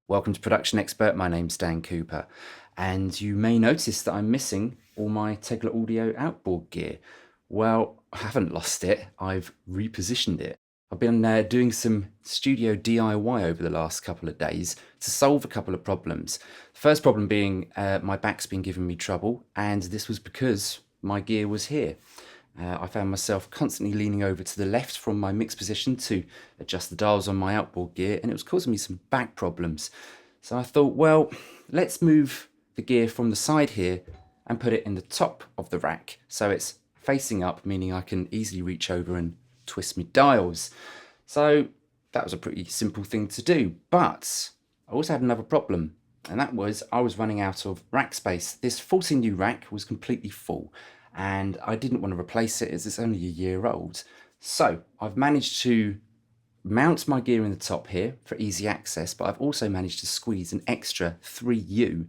Welcome to Production Expert. My name's Dan Cooper, and you may notice that I'm missing all my Tegla Audio outboard gear. Well, I haven't lost it, I've repositioned it. I've been doing some studio DIY over the last couple of days to solve a couple of problems. The first problem being my back's been giving me trouble, and this was because my gear was here. I found myself constantly leaning over to the left from my mix position to adjust the dials on my outboard gear, and it was causing me some back problems. So I thought, well, let's move the gear from the side here and put it in the top of the rack so it's facing up, meaning I can easily reach over and twist my dials. So that was a pretty simple thing to do, but I also had another problem, and that was I was running out of rack space. This 14U rack was completely full, and I didn't want to replace it as it's only a year old. So I've managed to mount my gear in the top here for easy access, but I've also managed to squeeze an extra 3U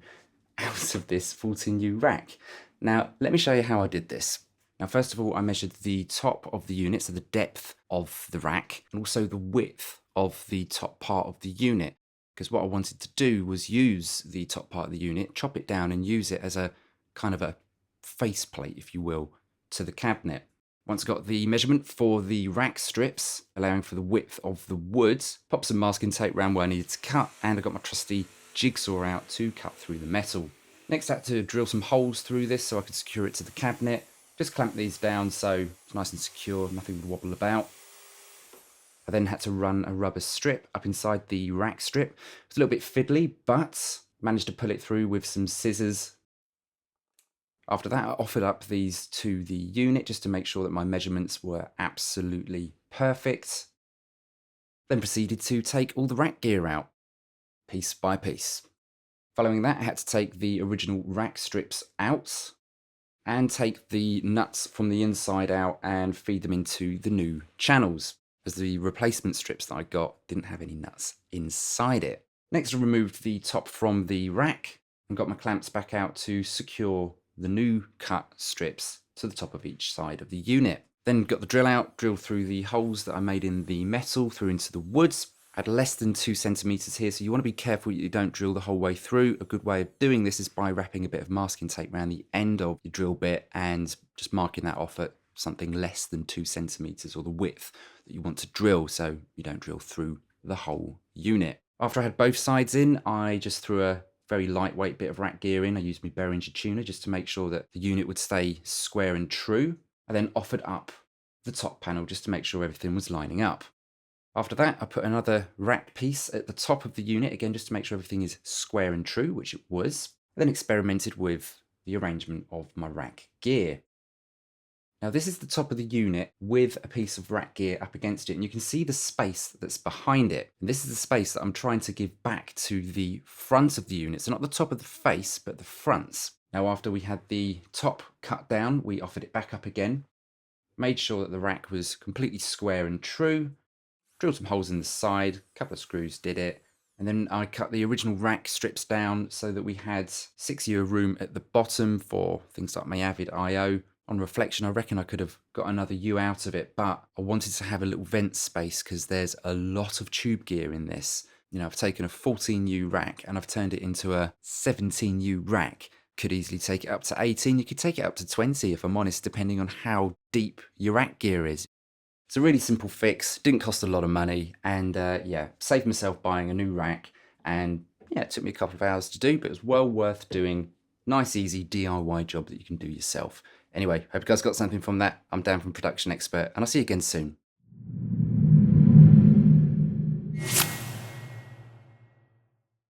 out of this 14U rack. Now, let me show you how I did this. Now, first of all, I measured the top of the unit, so the depth of the rack, and also the width of the top part of the unit, because what I wanted to do was use the top part of the unit, chop it down and use it as a kind of a faceplate, if you will, to the cabinet. Once I got the measurement for the rack strips, allowing for the width of the wood, popped some masking tape around where I needed to cut, and I got my trusty jigsaw out to cut through the metal. Next I had to drill some holes through this so I could secure it to the cabinet. Just clamp these down so it's nice and secure, nothing would wobble about. I then had to run a rubber strip up inside the rack strip. It was a little bit fiddly, but managed to pull it through with some scissors. After that, I offered up these to the unit just to make sure that my measurements were absolutely perfect. Then proceeded to take all the rack gear out, piece by piece. Following that, I had to take the original rack strips out and take the nuts from the inside out and feed them into the new channels, as the replacement strips that I got didn't have any nuts inside it. Next, I removed the top from the rack and got my clamps back out to secure the new cut strips to the top of each side of the unit. Then got the drill out, drilled through the holes that I made in the metal through into the woods. I had less than 2 centimeters here, so you want to be careful you don't drill the whole way through. A good way of doing this is by wrapping a bit of masking tape around the end of your drill bit and just marking that off at something less than 2 centimeters, or the width that you want to drill, so you don't drill through the whole unit. After I had both sides in, I just threw a very lightweight bit of rack gear in. I used my Behringer tuner just to make sure that the unit would stay square and true. I then offered up the top panel just to make sure everything was lining up. After that, I put another rack piece at the top of the unit, again just to make sure everything is square and true, which it was. I then experimented with the arrangement of my rack gear. Now this is the top of the unit with a piece of rack gear up against it, and you can see the space that's behind it. And this is the space that I'm trying to give back to the front of the unit, so not the top of the face, but the fronts. Now after we had the top cut down, we offered it back up again, made sure that the rack was completely square and true, drilled some holes in the side, a couple of screws did it, and then I cut the original rack strips down so that we had 6U of room at the bottom for things like my Avid I/O. On reflection, I reckon I could have got another U out of it, but I wanted to have a little vent space because there's a lot of tube gear in this. You know, I've taken a 14U rack and I've turned it into a 17U rack. Could easily take it up to 18. You could take it up to 20 if I'm honest, depending on how deep your rack gear is. It's a really simple fix, didn't cost a lot of money, and yeah, saved myself buying a new rack. And yeah, it took me a couple of hours to do, but it was well worth doing. Nice, easy DIY job that you can do yourself. Anyway, hope you guys got something from that. I'm Dan from Production Expert, and I'll see you again soon.